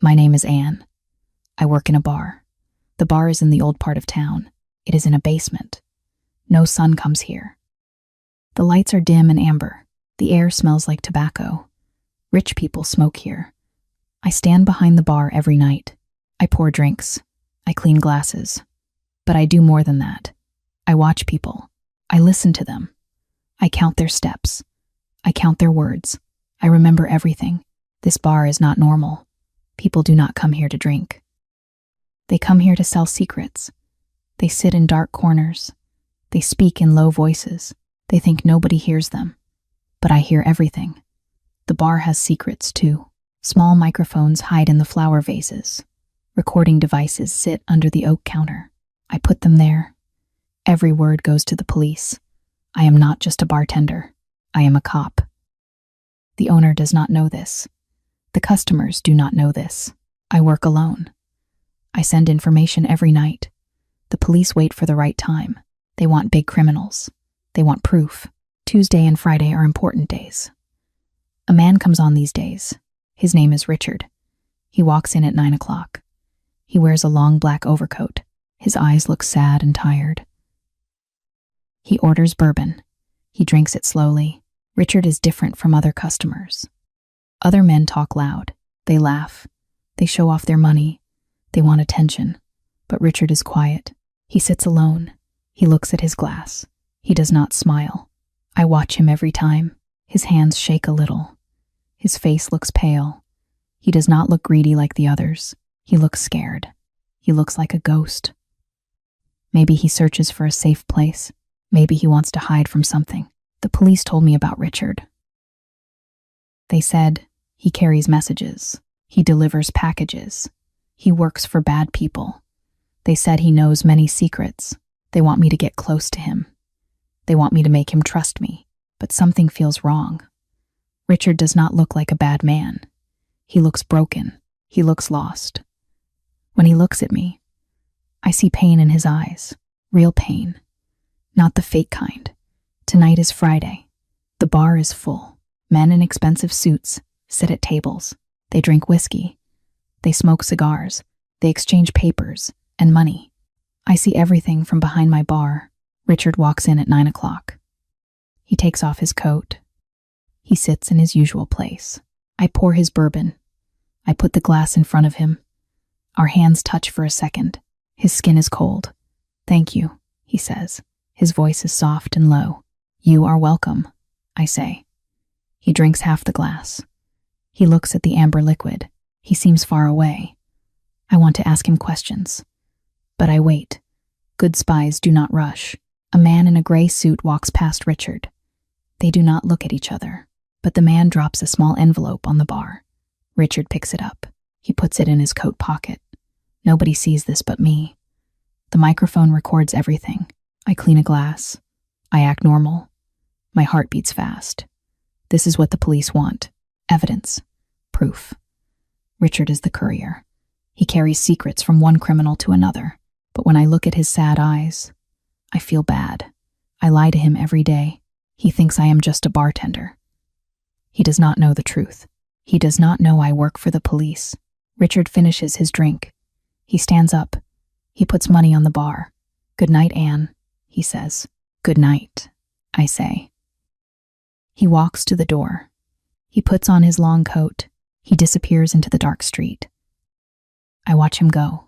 My name is Anne. I work in a bar. The bar is in the old part of town. It is in a basement. No sun comes here. The lights are dim and amber. The air smells like tobacco. Rich people smoke here. I stand behind the bar every night. I pour drinks. I clean glasses. But I do more than that. I watch people. I listen to them. I count their steps. I count their words. I remember everything. This bar is not normal. People do not come here to drink. They come here to sell secrets. They sit in dark corners. They speak in low voices. They think nobody hears them. But I hear everything. The bar has secrets too. Small microphones hide in the flower vases. Recording devices sit under the oak counter. I put them there. Every word goes to the police. I am not just a bartender. I am a cop. The owner does not know this. The customers do not know this. I work alone. I send information every night. The police wait for the right time. They want big criminals. They want proof. Tuesday and Friday are important days. A man comes on these days. His name is Richard. He walks in at 9 o'clock. He wears a long black overcoat. His eyes look sad and tired. He orders bourbon. He drinks it slowly. Richard is different from other customers. Other men talk loud. They laugh. They show off their money. They want attention. But Richard is quiet. He sits alone. He looks at his glass. He does not smile. I watch him every time. His hands shake a little. His face looks pale. He does not look greedy like the others. He looks scared. He looks like a ghost. Maybe he searches for a safe place. Maybe he wants to hide from something. The police told me about Richard. They said he carries messages. He delivers packages. He works for bad people. They said he knows many secrets. They want me to get close to him. They want me to make him trust me. But something feels wrong. Richard does not look like a bad man. He looks broken. He looks lost. When he looks at me, I see pain in his eyes. Real pain. Not the fake kind. Tonight is Friday. The bar is full. Men in expensive suits sit at tables. They drink whiskey. They smoke cigars. They exchange papers and money. I see everything from behind my bar. Richard walks in at 9 o'clock. He takes off his coat. He sits in his usual place. I pour his bourbon. I put the glass in front of him. Our hands touch for a second. His skin is cold. "Thank you," he says. His voice is soft and low. "You are welcome," I say. He drinks half the glass. He looks at the amber liquid. He seems far away. I want to ask him questions. But I wait. Good spies do not rush. A man in a gray suit walks past Richard. They do not look at each other, but the man drops a small envelope on the bar. Richard picks it up. He puts it in his coat pocket. Nobody sees this but me. The microphone records everything. I clean a glass. I act normal. My heart beats fast. This is what the police want. Evidence. Proof. Richard is the courier. He carries secrets from one criminal to another. But when I look at his sad eyes, I feel bad. I lie to him every day. He thinks I am just a bartender. He does not know the truth. He does not know I work for the police. Richard finishes his drink. He stands up. He puts money on the bar. "Good night, Anne," he says. "Good night," I say. He walks to the door. He puts on his long coat. He disappears into the dark street. I watch him go.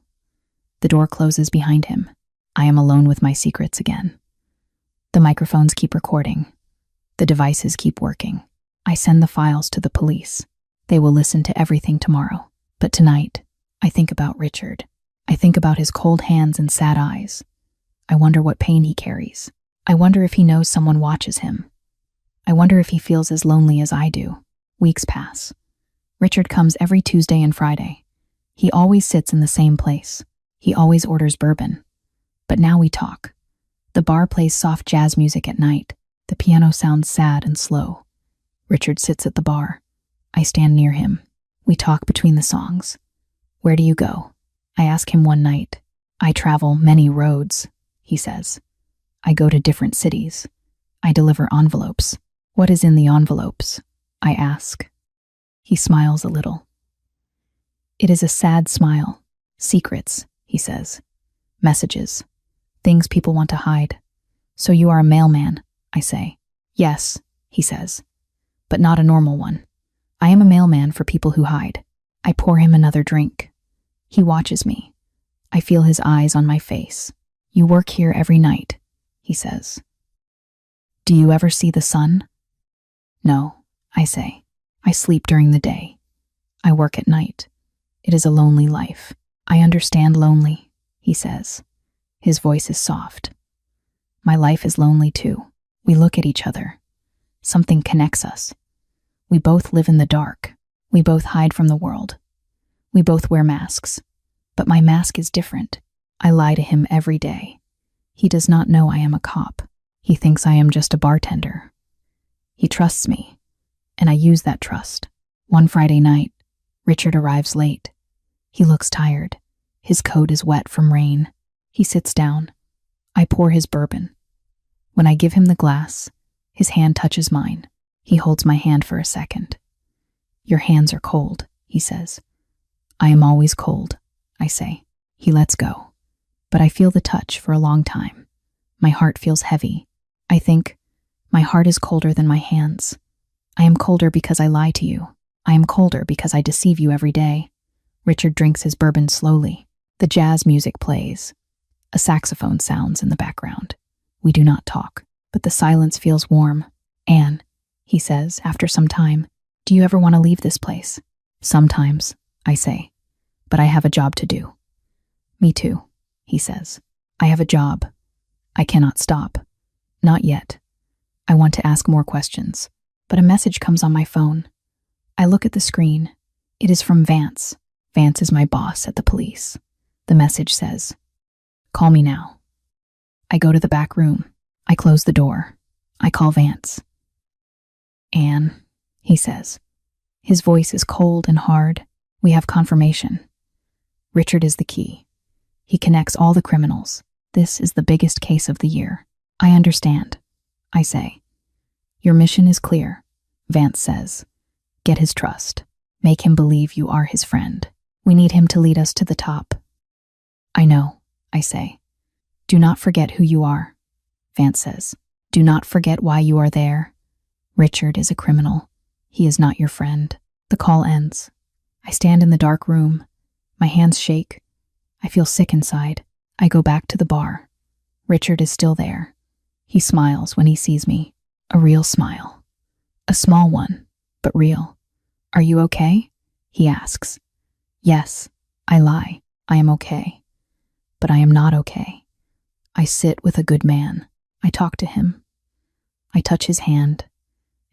The door closes behind him. I am alone with my secrets again. The microphones keep recording. The devices keep working. I send the files to the police. They will listen to everything tomorrow. But tonight, I think about Richard. I think about his cold hands and sad eyes. I wonder what pain he carries. I wonder if he knows someone watches him. I wonder if he feels as lonely as I do. Weeks pass. Richard comes every Tuesday and Friday. He always sits in the same place. He always orders bourbon. But now we talk. The bar plays soft jazz music at night. The piano sounds sad and slow. Richard sits at the bar. I stand near him. We talk between the songs. "Where do you go?" I ask him one night. "I travel many roads," he says. "I go to different cities. I deliver envelopes." "What is in the envelopes?" I ask. He smiles a little. It is a sad smile. Secrets, he says. Messages. Things people want to hide. So you are a mailman, I say. Yes, he says. But not a normal one. I am a mailman for people who hide. I pour him another drink. He watches me. I feel his eyes on my face. You work here every night, he says. Do you ever see the sun? No, I say. I sleep during the day. I work at night. It is a lonely life. I understand lonely, he says. His voice is soft. My life is lonely too. We look at each other. Something connects us. We both live in the dark. We both hide from the world. We both wear masks. But my mask is different. I lie to him every day. He does not know I am a cop. He thinks I am just a bartender. He trusts me, and I use that trust. One Friday night, Richard arrives late. He looks tired. His coat is wet from rain. He sits down. I pour his bourbon. When I give him the glass, his hand touches mine. He holds my hand for a second. Your hands are cold, he says. I am always cold, I say. He lets go. But I feel the touch for a long time. My heart feels heavy. I think, my heart is colder than my hands. I am colder because I lie to you. I am colder because I deceive you every day. Richard drinks his bourbon slowly. The jazz music plays. A saxophone sounds in the background. We do not talk, but the silence feels warm. Anne, he says after some time, do you ever want to leave this place? Sometimes, I say, but I have a job to do. Me too, he says. I have a job. I cannot stop. Not yet. I want to ask more questions, but a message comes on my phone. I look at the screen. It is from Vance. Vance is my boss at the police. The message says, call me now. I go to the back room. I close the door. I call Vance. Anne, he says. His voice is cold and hard. We have confirmation. Richard is the key. He connects all the criminals. This is the biggest case of the year. I understand, I say. Your mission is clear, Vance says. Get his trust. Make him believe you are his friend. We need him to lead us to the top. I know, I say. Do not forget who you are, Vance says. Do not forget why you are there. Richard is a criminal. He is not your friend. The call ends. I stand in the dark room. My hands shake. I feel sick inside. I go back to the bar. Richard is still there. He smiles when he sees me. A real smile. A small one, but real. Are you okay? He asks. Yes, I lie. I am okay. But I am not okay. I sit with a good man. I talk to him. I touch his hand,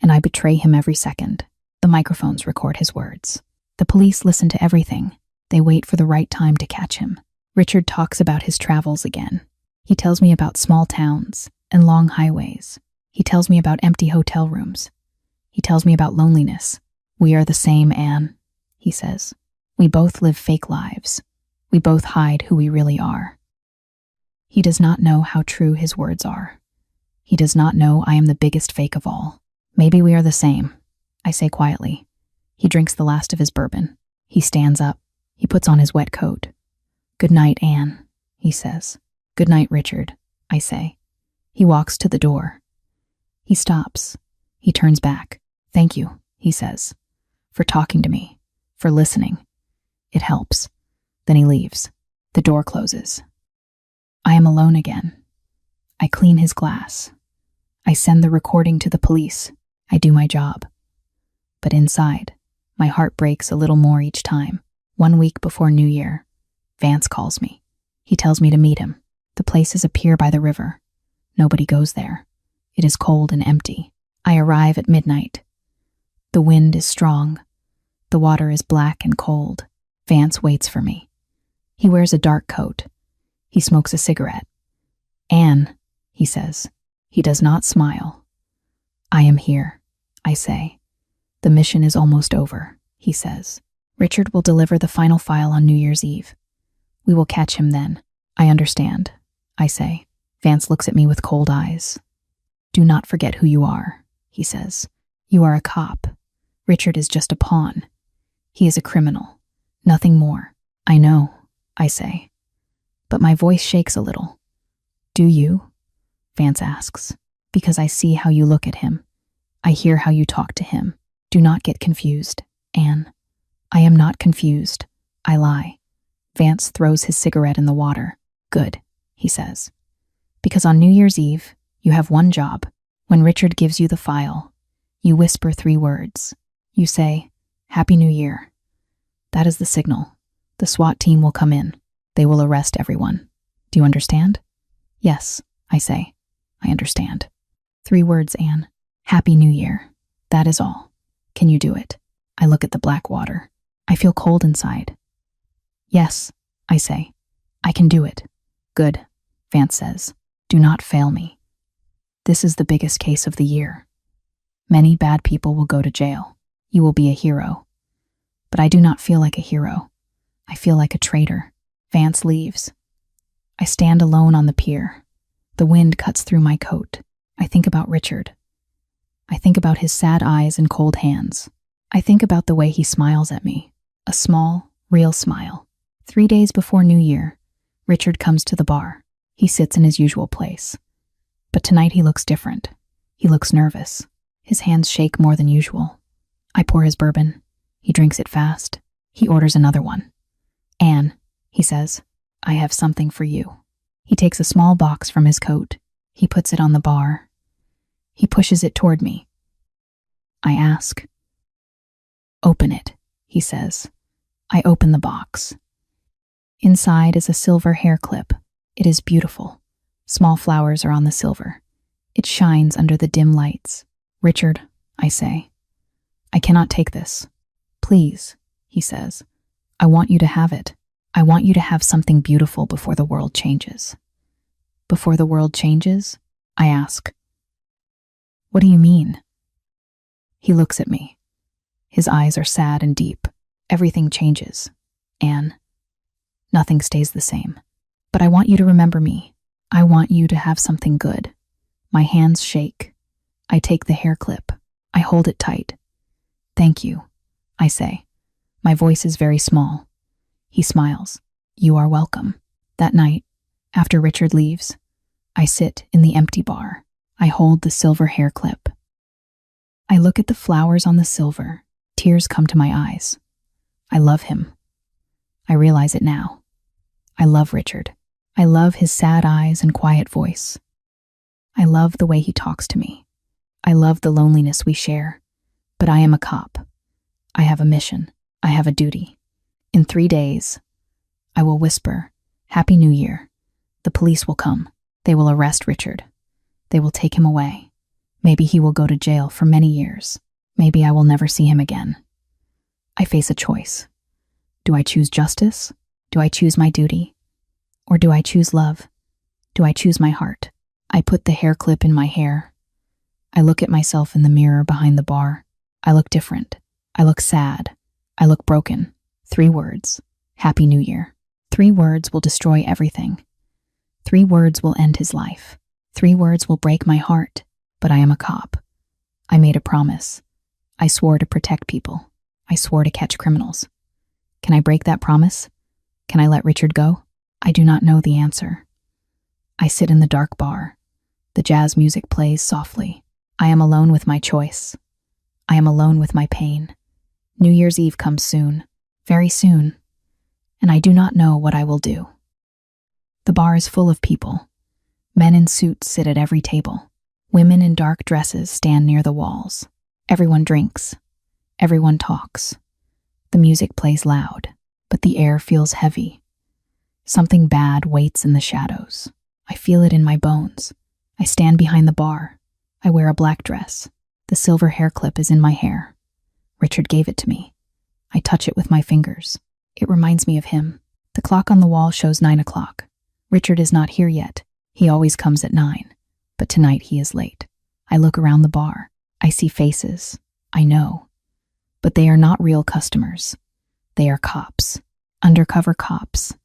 and I betray him every second. The microphones record his words. The police listen to everything. They wait for the right time to catch him. Richard talks about his travels again. He tells me about small towns and long highways. He tells me about empty hotel rooms. He tells me about loneliness. We are the same, Anne, he says. We both live fake lives. We both hide who we really are. He does not know how true his words are. He does not know I am the biggest fake of all. Maybe we are the same, I say quietly. He drinks the last of his bourbon. He stands up. He puts on his wet coat. Good night, Anne, he says. Good night, Richard, I say. He walks to the door. He stops. He turns back. Thank you, he says, for talking to me, for listening. It helps. Then he leaves. The door closes. I am alone again. I clean his glass. I send the recording to the police. I do my job. But inside, my heart breaks a little more each time. 1 week before New Year, Vance calls me. He tells me to meet him. The place is a pier by the river. Nobody goes there. It is cold and empty. I arrive at midnight. The wind is strong. The water is black and cold. Vance waits for me. He wears a dark coat. He smokes a cigarette. Anne, he says. He does not smile. I am here, I say. The mission is almost over, he says. Richard will deliver the final file on New Year's Eve. We will catch him then. I understand, I say. Vance looks at me with cold eyes. Do not forget who you are, he says. You are a cop. Richard is just a pawn. He is a criminal. Nothing more. I know, I say. But my voice shakes a little. Do you? Vance asks. Because I see how you look at him. I hear how you talk to him. Do not get confused, Anne. I am not confused. I lie. Vance throws his cigarette in the water. Good, he says. Because on New Year's Eve, you have one job. When Richard gives you the file, you whisper 3 words. You say, Happy New Year. That is the signal. The SWAT team will come in. They will arrest everyone. Do you understand? Yes, I say. I understand. 3 words, Anne. Happy New Year. That is all. Can you do it? I look at the black water. I feel cold inside. Yes, I say. I can do it. Good, Vance says. Do not fail me. This is the biggest case of the year. Many bad people will go to jail. You will be a hero. But I do not feel like a hero. I feel like a traitor. Vance leaves. I stand alone on the pier. The wind cuts through my coat. I think about Richard. I think about his sad eyes and cold hands. I think about the way he smiles at me. A small, real smile. 3 days before New Year, Richard comes to the bar. He sits in his usual place. But tonight he looks different. He looks nervous. His hands shake more than usual. I pour his bourbon. He drinks it fast. He orders another one. Anne, he says, I have something for you. He takes a small box from his coat. He puts it on the bar. He pushes it toward me. I ask. Open it, he says. I open the box. Inside is a silver hair clip. It is beautiful. Small flowers are on the silver. It shines under the dim lights. Richard, I say. I cannot take this. Please, he says. I want you to have it. I want you to have something beautiful before the world changes. Before the world changes? I ask. What do you mean? He looks at me. His eyes are sad and deep. Everything changes. Anne. Nothing stays the same. But I want you to remember me. I want you to have something good. My hands shake. I take the hair clip. I hold it tight. Thank you, I say. My voice is very small. He smiles. You are welcome. That night, after Richard leaves, I sit in the empty bar. I hold the silver hair clip. I look at the flowers on the silver. Tears come to my eyes. I love him. I realize it now. I love Richard. I love his sad eyes and quiet voice. I love the way he talks to me. I love the loneliness we share. But I am a cop. I have a mission. I have a duty. In 3 days, I will whisper, Happy New Year. The police will come. They will arrest Richard. They will take him away. Maybe he will go to jail for many years. Maybe I will never see him again. I face a choice. Do I choose justice? Do I choose my duty? Or do I choose love? Do I choose my heart? I put the hair clip in my hair. I look at myself in the mirror behind the bar. I look different. I look sad. I look broken. 3 words. Happy New Year. 3 words will destroy everything. 3 words will end his life. 3 words will break my heart. But I am a cop. I made a promise. I swore to protect people. I swore to catch criminals. Can I break that promise? Can I let Richard go? I do not know the answer. I sit in the dark bar. The jazz music plays softly. I am alone with my choice. I am alone with my pain. New Year's Eve comes soon, very soon, and I do not know what I will do. The bar is full of people. Men in suits sit at every table. Women in dark dresses stand near the walls. Everyone drinks. Everyone talks. The music plays loud, but the air feels heavy. Something bad waits in the shadows. I feel it in my bones. I stand behind the bar. I wear a black dress. The silver hair clip is in my hair. Richard gave it to me. I touch it with my fingers. It reminds me of him. The clock on the wall shows 9 o'clock. Richard is not here yet. He always comes at 9. But tonight he is late. I look around the bar. I see faces. I know. But they are not real customers. They are cops. Undercover cops.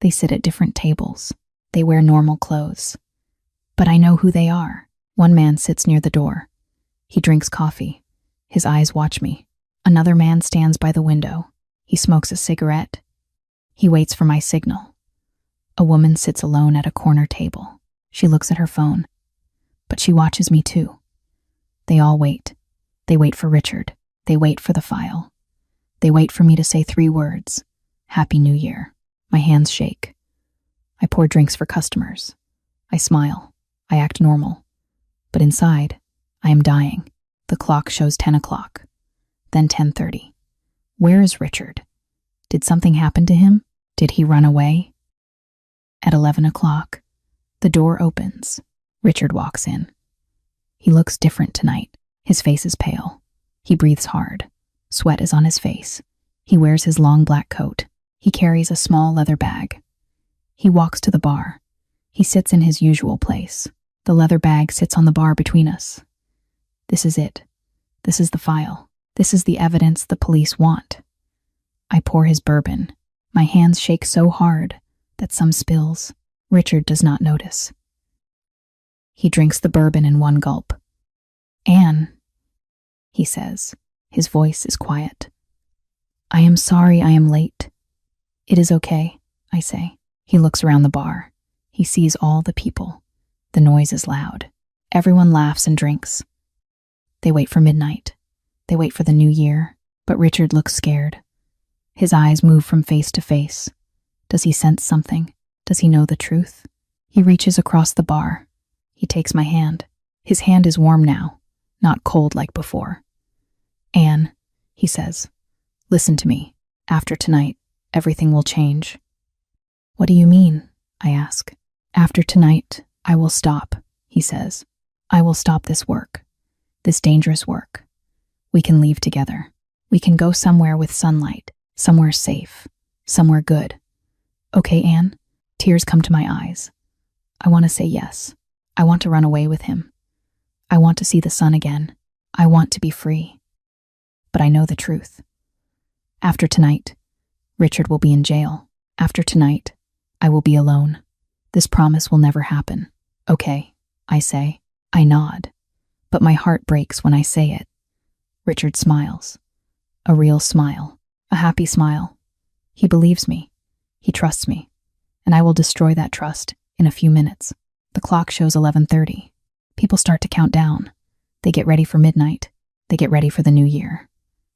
They sit at different tables. They wear normal clothes. But I know who they are. One man sits near the door. He drinks coffee. His eyes watch me. Another man stands by the window. He smokes a cigarette. He waits for my signal. A woman sits alone at a corner table. She looks at her phone. But she watches me too. They all wait. They wait for Richard. They wait for the file. They wait for me to say 3 words. Happy New Year. My hands shake. I pour drinks for customers. I smile. I act normal. But inside, I am dying. The clock shows 10 o'clock. Then 10:30. Where is Richard? Did something happen to him? Did he run away? At 11 o'clock, the door opens. Richard walks in. He looks different tonight. His face is pale. He breathes hard. Sweat is on his face. He wears his long black coat. He carries a small leather bag. He walks to the bar. He sits in his usual place. The leather bag sits on the bar between us. This is it. This is the file. This is the evidence the police want. I pour his bourbon. My hands shake so hard that some spills. Richard does not notice. He drinks the bourbon in one gulp. Anne, he says. His voice is quiet. I am sorry I am late. It is okay, I say. He looks around the bar. He sees all the people. The noise is loud. Everyone laughs and drinks. They wait for midnight. They wait for the new year, but Richard looks scared. His eyes move from face to face. Does he sense something? Does he know the truth? He reaches across the bar. He takes my hand. His hand is warm now, not cold like before. Anne, he says, listen to me. After tonight, everything will change. What do you mean? I ask. After tonight, I will stop, he says. I will stop this work, this dangerous work. We can leave together. We can go somewhere with sunlight, somewhere safe, somewhere good. Okay, Anne? Tears come to my eyes. I want to say yes. I want to run away with him. I want to see the sun again. I want to be free. But I know the truth. After tonight, Richard will be in jail. After tonight, I will be alone. This promise will never happen. Okay, I say. I nod. But my heart breaks when I say it. Richard smiles. A real smile. A happy smile. He believes me. He trusts me. And I will destroy that trust in a few minutes. The clock shows 11:30. People start to count down. They get ready for midnight. They get ready for the new year.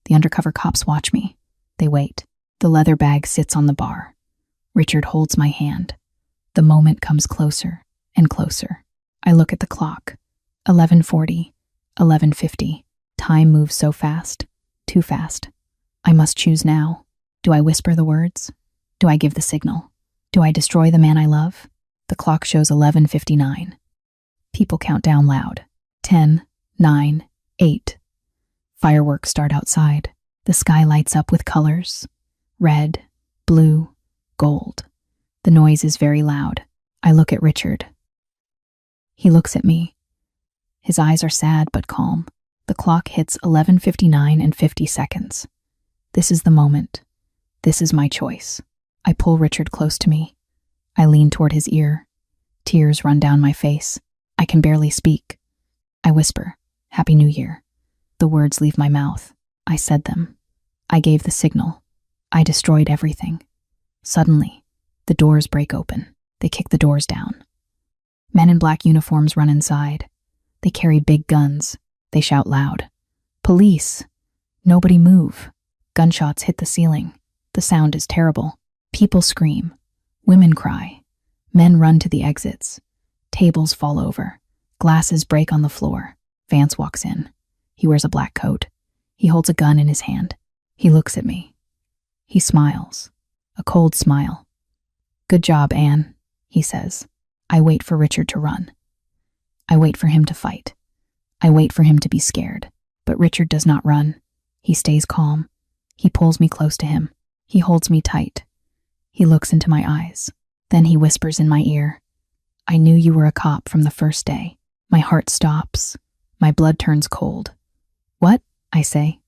The undercover cops watch me. They wait. The leather bag sits on the bar. Richard holds my hand. The moment comes closer and closer. I look at the clock. 11:40, 11:50. Time moves so fast, too fast. I must choose now. Do I whisper the words? Do I give the signal? Do I destroy the man I love? The clock shows 11:59. People count down loud. 10, 9, 8. Fireworks start outside. The sky lights up with colors. Red, blue, gold. The noise is very loud. I look at Richard. He looks at me. His eyes are sad but calm. The clock hits 11:59 and 50 seconds. This is the moment. This is my choice. I pull Richard close to me. I lean toward his ear. Tears run down my face. I can barely speak. I whisper, Happy New Year. The words leave my mouth. I said them. I gave the signal. I destroyed everything. Suddenly, the doors break open. They kick the doors down. Men in black uniforms run inside. They carry big guns. They shout loud. Police! Nobody move. Gunshots hit the ceiling. The sound is terrible. People scream. Women cry. Men run to the exits. Tables fall over. Glasses break on the floor. Vance walks in. He wears a black coat. He holds a gun in his hand. He looks at me. He smiles. A cold smile. Good job, Anne, he says. I wait for Richard to run. I wait for him to fight. I wait for him to be scared. But Richard does not run. He stays calm. He pulls me close to him. He holds me tight. He looks into my eyes. Then he whispers in my ear, I knew you were a cop from the first day. My heart stops. My blood turns cold. What? I say.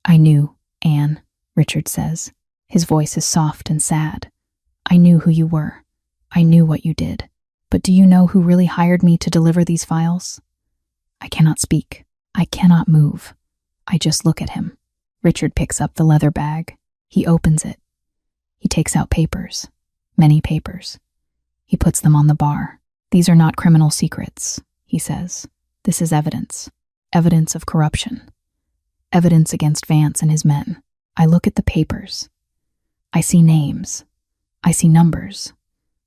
I knew, Anne, Richard says. His voice is soft and sad. I knew who you were. I knew what you did. But do you know who really hired me to deliver these files? I cannot speak. I cannot move. I just look at him. Richard picks up the leather bag. He opens it. He takes out papers. Many papers. He puts them on the bar. These are not criminal secrets, he says. This is evidence. Evidence of corruption. Evidence against Vance and his men. I look at the papers. I see names. I see numbers.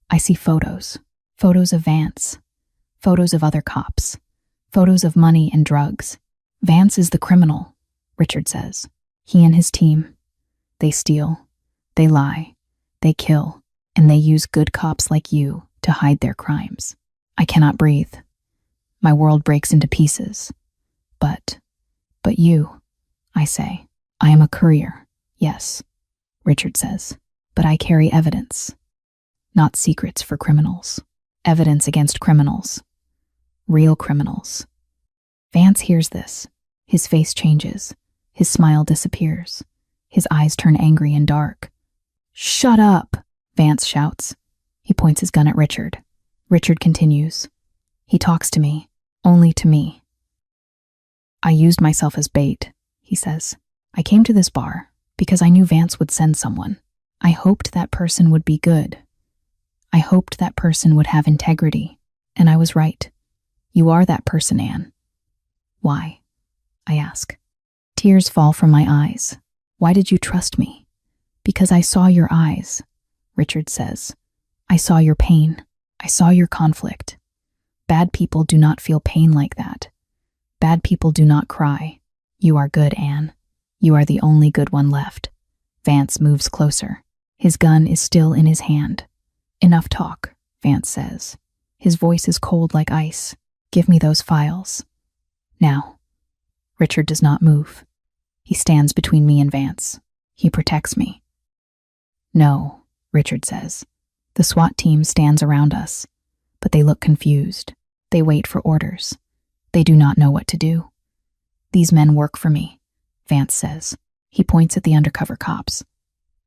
I see photos. Photos of Vance. Photos of other cops. Photos of money and drugs. Vance is the criminal, Richard says. He and his team. They steal. They lie. They kill. And they use good cops like you to hide their crimes. I cannot breathe. My world breaks into pieces. But you, I say. I am a courier. Yes, Richard says. But I carry evidence. Not secrets for criminals. Evidence against criminals. Real criminals. Vance hears this. His face changes. His smile disappears. His eyes turn angry and dark. Shut up, Vance shouts. He points his gun at Richard. Richard continues. He talks to me. Only to me. I used myself as bait, he says. I came to this bar because I knew Vance would send someone. I hoped that person would be good. I hoped that person would have integrity. And I was right. You are that person, Anne. Why? I ask. Tears fall from my eyes. Why did you trust me? Because I saw your eyes, Richard says. I saw your pain. I saw your conflict. Bad people do not feel pain like that. Bad people do not cry. You are good, Anne. You are the only good one left. Vance moves closer. His gun is still in his hand. Enough talk, Vance says. His voice is cold like ice. Give me those files. Now. Richard does not move. He stands between me and Vance. He protects me. No, Richard says. The SWAT team stands around us, but they look confused. They wait for orders. They do not know what to do. These men work for me, Vance says. He points at the undercover cops.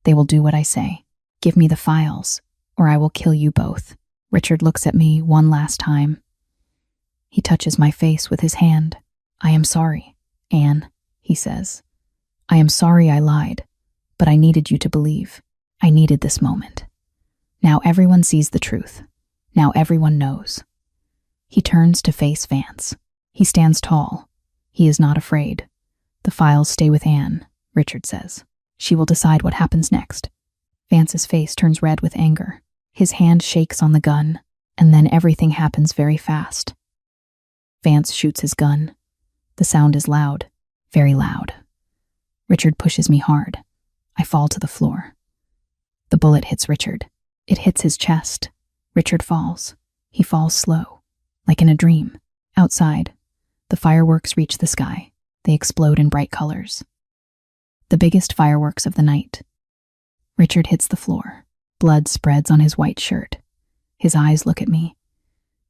They will do what I say. Give me the files, or I will kill you both. Richard looks at me one last time. He touches my face with his hand. I am sorry, Anne, he says. I am sorry I lied, but I needed you to believe. I needed this moment. Now everyone sees the truth. Now everyone knows. He turns to face Vance. He stands tall. He is not afraid. The files stay with Anne, Richard says. She will decide what happens next. Vance's face turns red with anger. His hand shakes on the gun, and then everything happens very fast. Vance shoots his gun. The sound is loud, very loud. Richard pushes me hard. I fall to the floor. The bullet hits Richard. It hits his chest. Richard falls. He falls slow, like in a dream. Outside, the fireworks reach the sky. They explode in bright colors. The biggest fireworks of the night. Richard hits the floor. Blood spreads on his white shirt. His eyes look at me.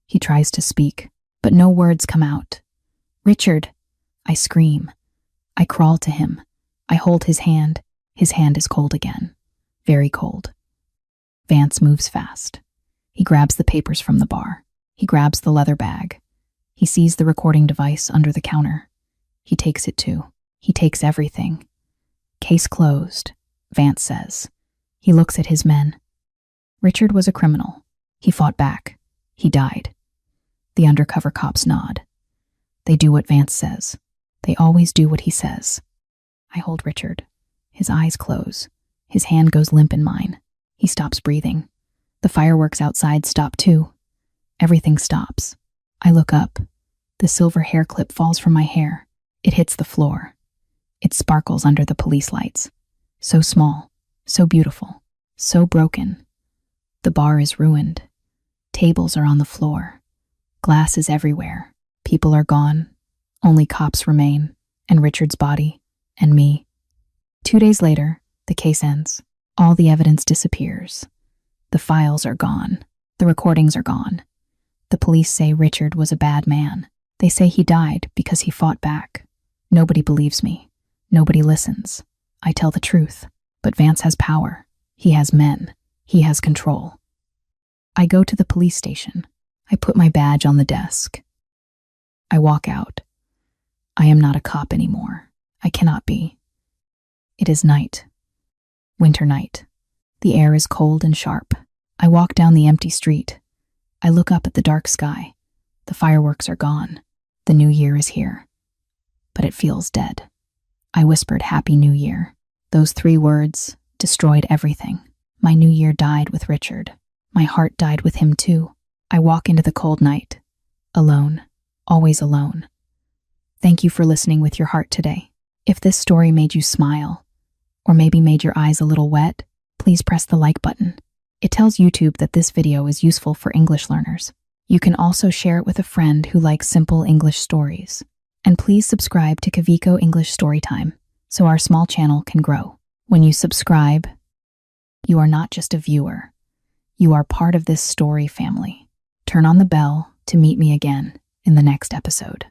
He tries to speak, but no words come out. Richard! I scream. I crawl to him. I hold his hand. His hand is cold again. Very cold. Vance moves fast. He grabs the papers from the bar. He grabs the leather bag. He sees the recording device under the counter. He takes it too. He takes everything. Case closed, Vance says. He looks at his men. Richard was a criminal. He fought back. He died. The undercover cops nod. They do what Vance says. They always do what he says. I hold Richard. His eyes close. His hand goes limp in mine. He stops breathing. The fireworks outside stop too. Everything stops. I look up. The silver hair clip falls from my hair. It hits the floor. It sparkles under the police lights. So small, so beautiful, so broken. The bar is ruined. Tables are on the floor. Glass is everywhere. People are gone. Only cops remain, and Richard's body, and me. 2 days later, the case ends. All the evidence disappears. The files are gone. The recordings are gone. The police say Richard was a bad man. They say he died because he fought back. Nobody believes me. Nobody listens. I tell the truth. But Vance has power. He has men. He has control. I go to the police station. I put my badge on the desk. I walk out. I am not a cop anymore. I cannot be. It is night. Winter night. The air is cold and sharp. I walk down the empty street. I look up at the dark sky. The fireworks are gone. The new year is here. But it feels dead. I whispered Happy New Year. Those 3 words destroyed everything. My new year died with Richard. My heart died with him too. I walk into the cold night. Alone. Always alone. Thank you for listening with your heart today. If this story made you smile, or maybe made your eyes a little wet, please press the like button. It tells YouTube that this video is useful for English learners. You can also share it with a friend who likes simple English stories. And please subscribe to Kaviko English Storytime so our small channel can grow. When you subscribe, you are not just a viewer. You are part of this story family. Turn on the bell to meet me again in the next episode.